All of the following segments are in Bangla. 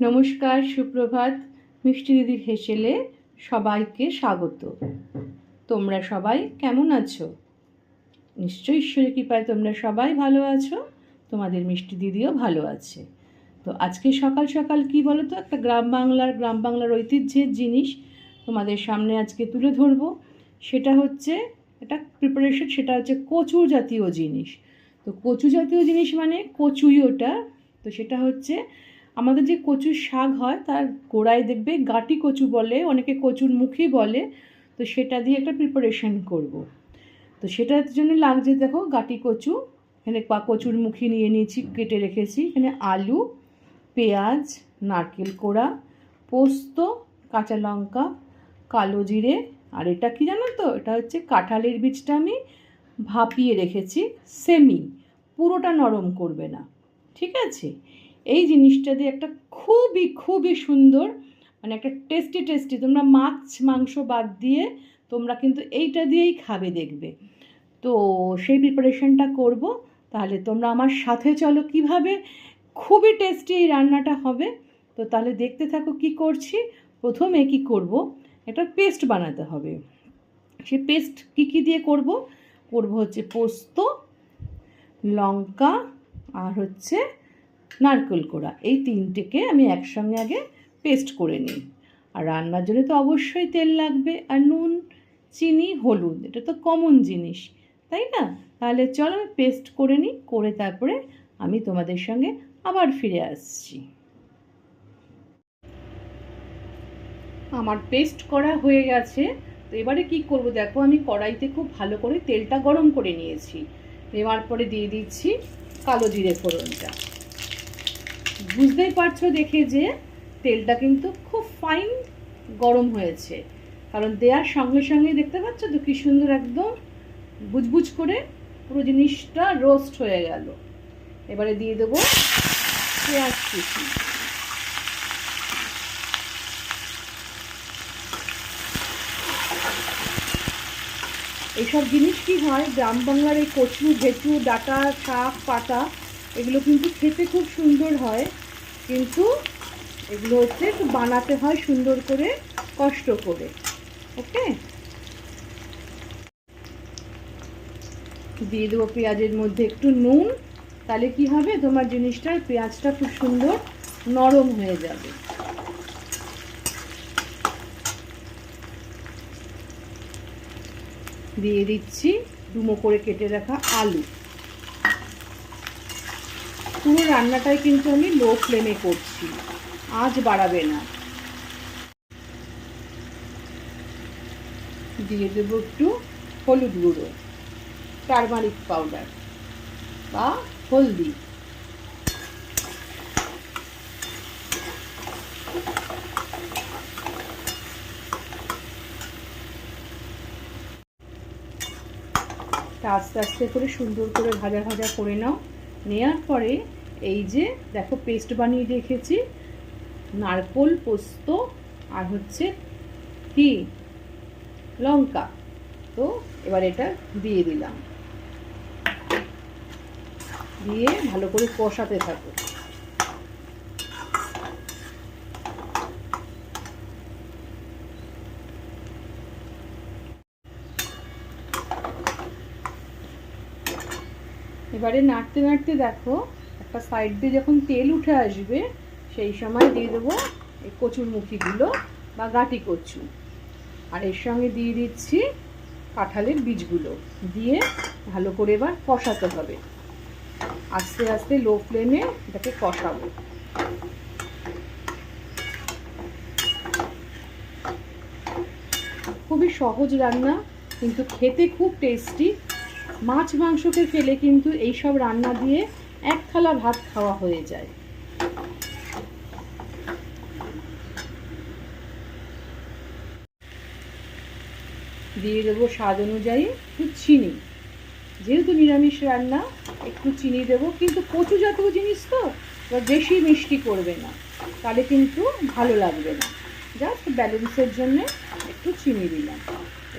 নমস্কার, সুপ্রভাত। মিষ্টি দিদির হেসেলে সবাইকে স্বাগত। তোমরা সবাই কেমন আছো? নিশ্চয়ই ঈশ্বরের কৃপায় তোমরা সবাই ভালো আছো। তোমাদের মিষ্টি দিদিও ভালো আছে। তো আজকে সকাল সকাল কি বলো তো, একটা গ্রাম বাংলার ঐতিহ্যের জিনিস তোমাদের সামনে আজকে তুলে ধরবো। সেটা হচ্ছে একটা প্রিপারেশন, সেটা হচ্ছে কচু জাতীয় জিনিস। তো কচু জাতীয় জিনিস মানে কচুই ওটা। তো সেটা হচ্ছে আমাদের যে কচুর শাক হয় তার গোড়ায় দেখবে গাঁটি কচু বলে, অনেকে কচুর মুখী বলে। তো সেটা দিয়ে একটা প্রিপারেশন করব। তো সেটার জন্য লাগছে দেখো গাঁটি কচু, এখানে কচুর মুখী নিয়ে নিয়েছি, কেটে রেখেছি। এখানে আলু, পেঁয়াজ, নারকেল কোড়া, পোস্ত, কাঁচা লঙ্কা, কালো জিরে, আর এটা কি জানো তো, এটা হচ্ছে কাঁঠালের বীজটা আমি ভাপিয়ে রেখেছি, সেমি, পুরোটা নরম করবে না, ঠিক আছে? এই জিনিসটা দিয়ে একটা খুবই খুবই সুন্দর, মানে একটা টেস্টি তোমরা মাছ মাংস বাদ দিয়ে তোমরা কিন্তু এইটা দিয়েই খাবে দেখবে। তো সেই প্রিপারেশনটা করব। তাহলে তোমরা আমার সাথে চলো কিভাবে খুবই টেস্টি এই রান্নাটা হবে। তো তাহলে দেখতে থাকো কি করছি। প্রথমে কি করব, একটা পেস্ট বানাতে হবে। সে পেস্ট কি দিয়ে করব হচ্ছে পোস্ত, লঙ্কা আর হচ্ছে নারকেল কোড়া, এই তিনটেকে আমি একসঙ্গে আগে পেস্ট করে নিই। আর রান্নার জন্য তো অবশ্যই তেল লাগবে, আর নুন, চিনি, হলুদ, এটা তো কমন জিনিস, তাই না? তাহলে চলো আমি পেস্ট করে নিই, করে তারপরে আমি তোমাদের সঙ্গে আবার ফিরে আসছি। আমার পেস্ট করা হয়ে গেছে। তো এবারে কি করব দেখো, আমি কড়াইতে খুব ভালো করে তেলটা গরম করে নিয়েছি। নেওয়ার পরে দিয়ে দিচ্ছি কালো জিরে ফোড়নটা। বুঝতেই পারছো দেখে যে তেলটা কিন্তু খুব ফাইন গরম হয়েছে, কারণ দেওয়ার সঙ্গে সঙ্গে দেখতে পাচ্ছ তো কি সুন্দর একদম বুজবুজ করে পুরো জিনিসটা রোস্ট হয়ে গেল। এবারে দিয়ে দেবো পেঁয়াজ কুচি। এইসব জিনিস কি হয়, গ্রাম বাংলার এই কচু, ভেটু, ডাঁটা, শাক, পাতা, এগুলো কিন্তু খেতে খুব সুন্দর হয়, কিন্তু এগুলো হচ্ছে একটু বানাতে হয় সুন্দর করে, কষ্ট করে। ওকে, দিয়ে দেবো পেঁয়াজের মধ্যে একটু নুন। তাহলে কি হবে, তোমার জিনিসটার পেঁয়াজটা খুব সুন্দর নরম হয়ে যাবে। দিয়ে দিচ্ছি ডুমো করে কেটে রাখা আলু। পুরো রান্নাটাই কিন্তু আমি লো ফ্লেমে করছি, আঁচ বাড়াবে না। দিয়ে দেবো একটু হলুদ গুঁড়ো, টারমারিক পাউডার বা হলদি। আস্তে আস্তে করে সুন্দর করে ভাজা ভাজা করে নাও। নেওয়ার পরে এই যে দেখো পেস্ট বানিয়ে রেখেছি, নারকেল, পোস্ত আর হচ্ছে কি লঙ্কা। তো এবার এটা দিয়ে দিলাম, দিয়ে ভালো করে কষাতে থাকো। এবারে নাড়তে নাড়তে দেখো একটা সাইড দিয়ে যখন তেল উঠে আসবে, সেই সময় দিয়ে দেবো এই কচুর মুখিগুলো বা গাঁটি কচু, আর এর সঙ্গে দিয়ে দিচ্ছি কাঁঠালের বীজগুলো। দিয়ে ভালো করে এবার কষাতে হবে, আস্তে আস্তে লো ফ্লেমে এটাকে কষাবো। খুবই সহজ রান্না, কিন্তু খেতে খুব টেস্টি। মাছ মাংসকে ফেলে কিন্তু এইসব রান্না দিয়ে এক থালা ভাত খাওয়া হয়ে যায়। দিয়ে দেবো স্বাদ অনুযায়ী একটু চিনি, যেহেতু নিরামিষ রান্না একটু চিনি দেবো, কিন্তু কচু জাতীয় জিনিস তো এবার বেশি মিষ্টি করবে না, তাহলে কিন্তু ভালো লাগবে না। জাস্ট ব্যালেন্সের জন্যে একটু চিনি দিলাম।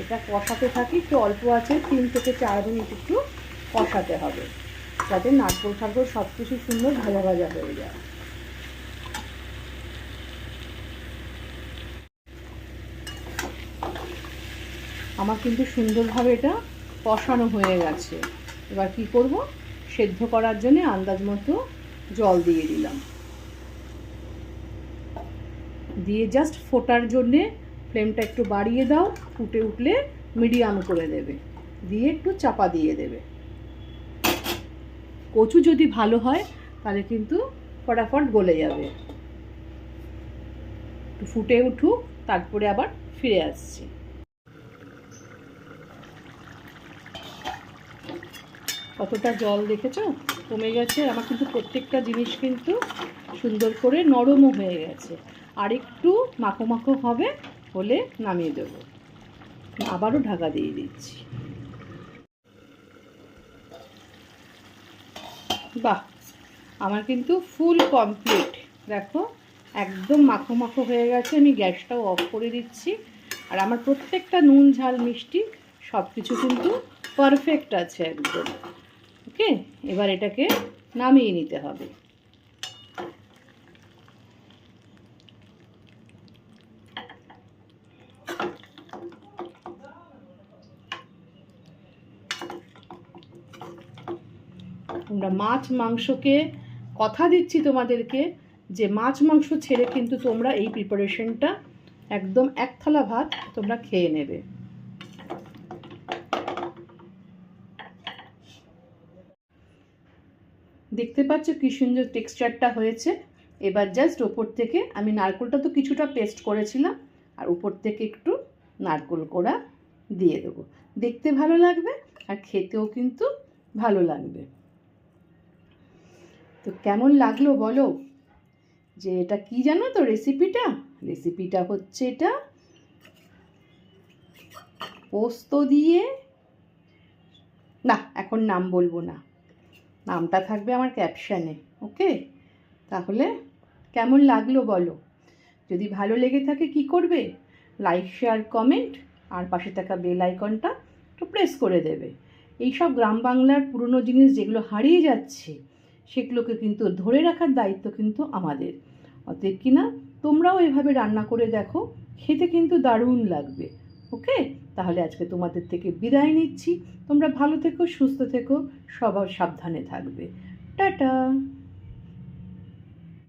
এটা কষাতে থাকি একটু অল্প আছে, 3 থেকে 4 মিনিট একটু কষাতে হবে, যাতে নারকেল ঠাকুর সব কিছু সুন্দর ভাজা ভাজা হয়ে যায়। আমার কিন্তু সুন্দরভাবে এটা কষানো হয়ে গেছে। এবার কি করব, সেদ্ধ করার জন্য আন্দাজ মতো জল দিয়ে দিলাম, দিয়ে জাস্ট ফোটার জন্যে ফ্লেমটা একটু বাড়িয়ে দাও, ফুটে উঠলে মিডিয়াম করে দেবে, দিয়ে একটু চাপা দিয়ে দেবে। কচু যদি ভালো হয় তাহলে কিন্তু ফটাফট গলে যাবে। একটু ফুটে উঠুক, তারপরে আবার ফিরে আসছি। কতটা জল দেখেছো, কমে গেছে আমার, কিন্তু প্রত্যেকটা জিনিস কিন্তু সুন্দর করে নরমও হয়ে গেছে। আর একটু মাখো মাখো হবে, হলে নামিয়ে দেবো। আবারও ঢাকা দিয়ে দিচ্ছি। বাহ, আমার কিন্তু ফুল কমপ্লিট। দেখো একদম মাখো মাখো হয়ে গেছে। আমি গ্যাসটাও অফ করে দিচ্ছি। আর আমার প্রত্যেকটা নুন ঝাল মিষ্টি সব কিছু কিন্তু পারফেক্ট আছে একদম। ওকে, এবার এটাকে নামিয়ে নিতে হবে। তোমরা মাছ মাংসকে, কথা দিচ্ছি তোমাদেরকে যে মাছ মাংস ছেড়ে কিন্তু তোমরা এই প্রিপারেশনটা একদম এক থালা ভাত তোমরা খেয়ে নেবে। দেখতে পাচ্ছ কি সুন্দর টেক্সচারটা হয়েছে। এবার জাস্ট ওপর থেকে আমি নারকেলটা তো কিছুটা পেস্ট করেছিলাম, আর উপর থেকে একটু নারকেল কোড়া দিয়ে দেবো। দেখতে ভালো লাগবে আর খেতেও কিন্তু ভালো লাগবে। তো কেমন লাগলো বলো। যে এটা কি জানো তো রেসিপিটা হচ্ছে এটা পোস্ত দিয়ে, না এখন নাম বলবো না, নামটা থাকবে আমার ক্যাপশানে। ওকে, তাহলে কেমন লাগলো বলো। যদি ভালো লেগে থাকে কি করবে, লাইক শেয়ার কমেন্ট আর পাশে থাকা বেল আইকনটা একটু প্রেস করে দেবে। এইসব গ্রাম বাংলার পুরনো জিনিস যেগুলো হারিয়ে যাচ্ছে সেগুলোকে কিন্তু ধরে রাখার দায়িত্ব কিন্তু আমাদের। অতএব কিনা তোমরাও এভাবে রান্না করে দেখো, খেতে কিন্তু দারুণ লাগবে। ওকে, তাহলে আজকে তোমাদের থেকে বিদায় নিচ্ছি। তোমরা ভালো থেকো, সুস্থ থেকো, সবার সাবধানে থাকবে। টাটা।